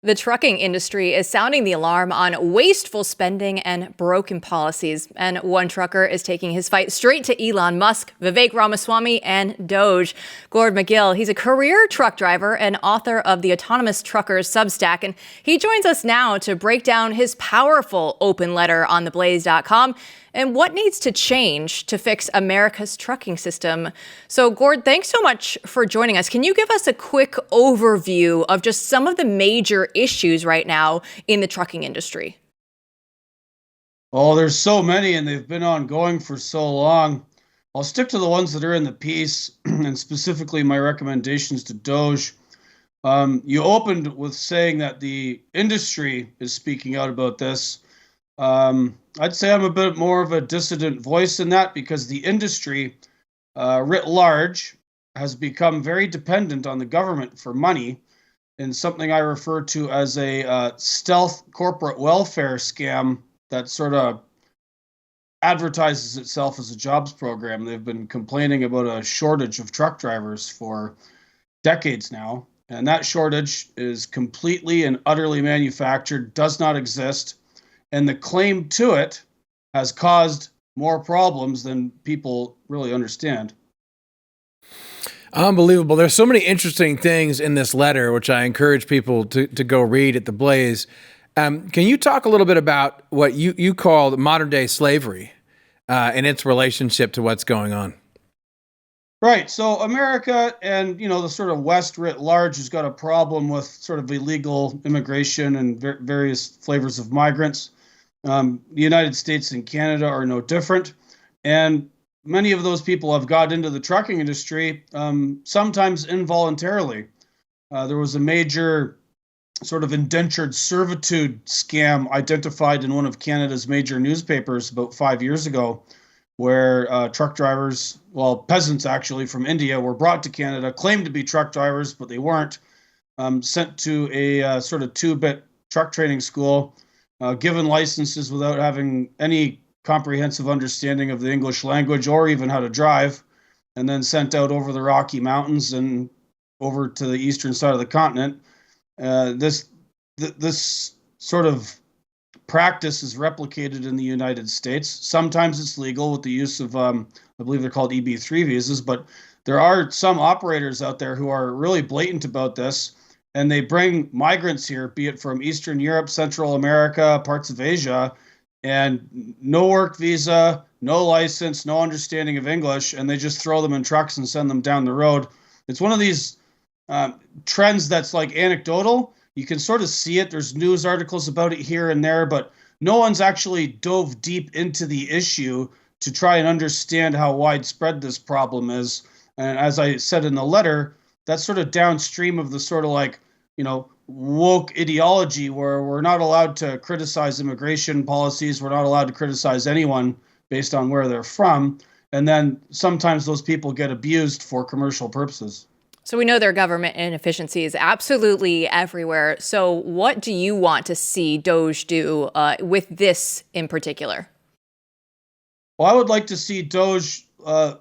The trucking industry is sounding the alarm on wasteful spending and broken policies. And one trucker is taking his fight straight to Elon Musk, Vivek Ramaswamy, and DOGE. Gord Magill, he's a career truck driver and author of the Autonomous Truckers Substack. And he joins us now to break down his powerful open letter on theblaze.com and what needs to change to fix America's trucking system. So, Gord, thanks so much for joining us. Can you give us a quick overview of just some of the major issues right now in the trucking industry? Oh, there's so many, and they've been ongoing for so long. I'll stick to the ones that are in the piece, and specifically my recommendations to DOGE. You opened with saying that the industry is speaking out about this. I'd say I'm a bit more of a dissident voice in that because the industry, writ large, has become very dependent on the government for money in something I refer to as a stealth corporate welfare scam that sort of advertises itself as a jobs program. They've been complaining about a shortage of truck drivers for decades now, and that shortage is completely and utterly manufactured, does not exist. And the claim to it has caused more problems than people really understand. Unbelievable. There's so many interesting things in this letter, which I encourage people to go read at the Blaze. Can you talk a little bit about what you called modern day slavery and its relationship to what's going on? Right. So America and, the sort of West writ large has got a problem with sort of illegal immigration and various flavors of migrants. The United States and Canada are no different. And many of those people have got into the trucking industry, sometimes involuntarily. There was a major sort of indentured servitude scam identified in one of Canada's major newspapers about 5 years ago, where truck drivers, peasants actually from India, were brought to Canada, claimed to be truck drivers, but they weren't, sent to a sort of two-bit truck training school, given licenses without having any comprehensive understanding of the English language or even how to drive, and then sent out over the Rocky Mountains and over to the eastern side of the continent. This sort of practice is replicated in the United States. Sometimes it's legal with the use of, I believe they're called EB3 visas, but there are some operators out there who are really blatant about this, and they bring migrants here, be it from Eastern Europe, Central America, parts of Asia, and no work visa, no license, no understanding of English, and they just throw them in trucks and send them down the road. It's one of these trends that's like anecdotal. You can sort of see it. There's news articles about it here and there, but no one's actually dove deep into the issue to try and understand how widespread this problem is. And as I said in the letter, that's sort of downstream of the sort of woke ideology where we're not allowed to criticize immigration policies. We're not allowed to criticize anyone based on where they're from. And then sometimes those people get abused for commercial purposes. So we know there are government inefficiencies absolutely everywhere. So what do you want to see DOGE do with this in particular? Well, I would like to see DOGE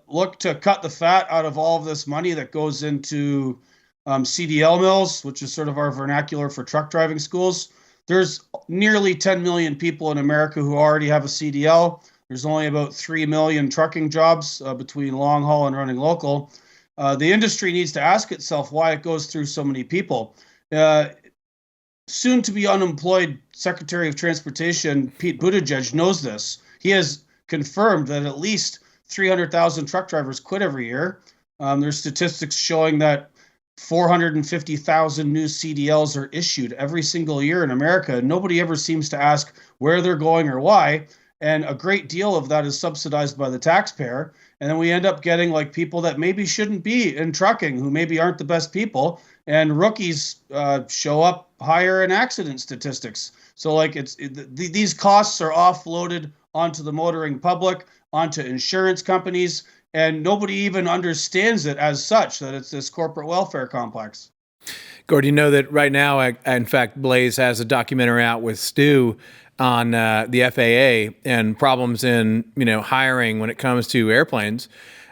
look to cut the fat out of all of this money that goes into CDL mills, which is sort of our vernacular for truck driving schools. There's nearly 10 million people in America who already have a CDL. There's only about 3 million trucking jobs between long haul and running local. The industry needs to ask itself why it goes through so many people. Soon to be unemployed Secretary of Transportation Pete Buttigieg knows this. He has confirmed that at least 300,000 truck drivers quit every year. There's statistics showing that 450,000 new CDLs are issued every single year in America. Nobody ever seems to ask where they're going or why. And a great deal of that is subsidized by the taxpayer. And then we end up getting people that maybe shouldn't be in trucking, who maybe aren't the best people. And rookies show up higher in accident statistics. So these costs are offloaded onto the motoring public, onto insurance companies, and nobody even understands it as such, that it's this corporate welfare complex. Gord, you know that right now, in fact, Blaze has a documentary out with Stu on the FAA and problems in hiring when it comes to airplanes.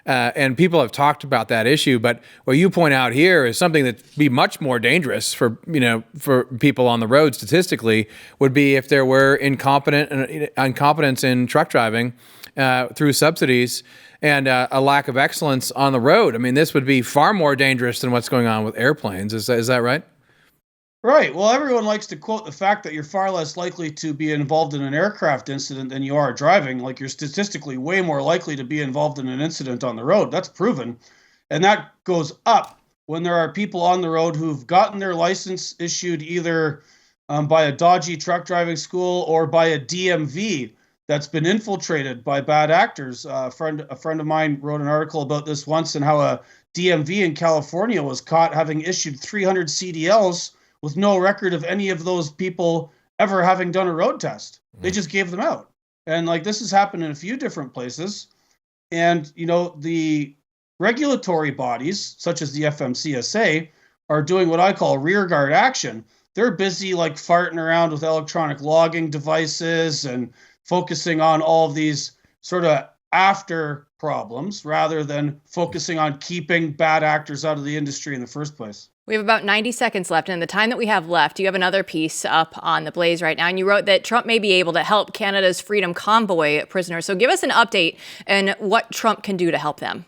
and people have talked about that issue. But what you point out here is something that'd be much more dangerous for people on the road statistically would be if there were incompetence in truck driving through subsidies and a lack of excellence on the road. I mean, this would be far more dangerous than what's going on with airplanes. Is that right? Right. Well, everyone likes to quote the fact that you're far less likely to be involved in an aircraft incident than you are driving. Like, you're statistically way more likely to be involved in an incident on the road. That's proven. And that goes up when there are people on the road who've gotten their license issued either by a dodgy truck driving school or by a DMV that's been infiltrated by bad actors. A friend of mine wrote an article about this once, and how a DMV in California was caught having issued 300 CDLs with no record of any of those people ever having done a road test. They just gave them out. And like, this has happened in a few different places. And, the regulatory bodies, such as the FMCSA, are doing what I call rearguard action. They're busy like farting around with electronic logging devices and focusing on all of these sort of after problems rather than focusing on keeping bad actors out of the industry in the first place. We have about 90 seconds left. And in the time that we have left, you have another piece up on the Blaze right now. And you wrote that Trump may be able to help Canada's Freedom Convoy prisoners. So give us an update on what Trump can do to help them.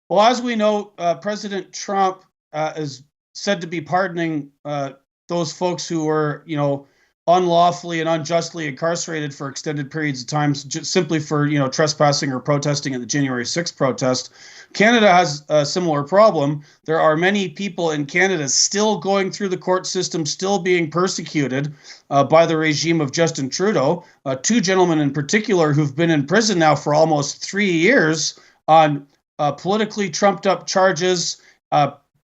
Well, as we know, President Trump is said to be pardoning those folks who were, unlawfully and unjustly incarcerated for extended periods of time, just simply for, trespassing or protesting at the January 6th protest. Canada has a similar problem. There are many people in Canada still going through the court system, still being persecuted by the regime of Justin Trudeau. Two gentlemen in particular who've been in prison now for almost 3 years on politically trumped up charges,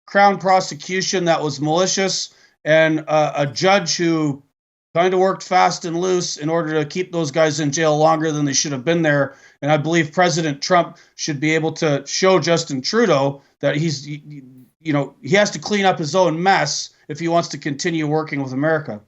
Crown prosecution that was malicious, and a judge who kind of worked fast and loose in order to keep those guys in jail longer than they should have been there. And I believe President Trump should be able to show Justin Trudeau that he has to clean up his own mess if he wants to continue working with America.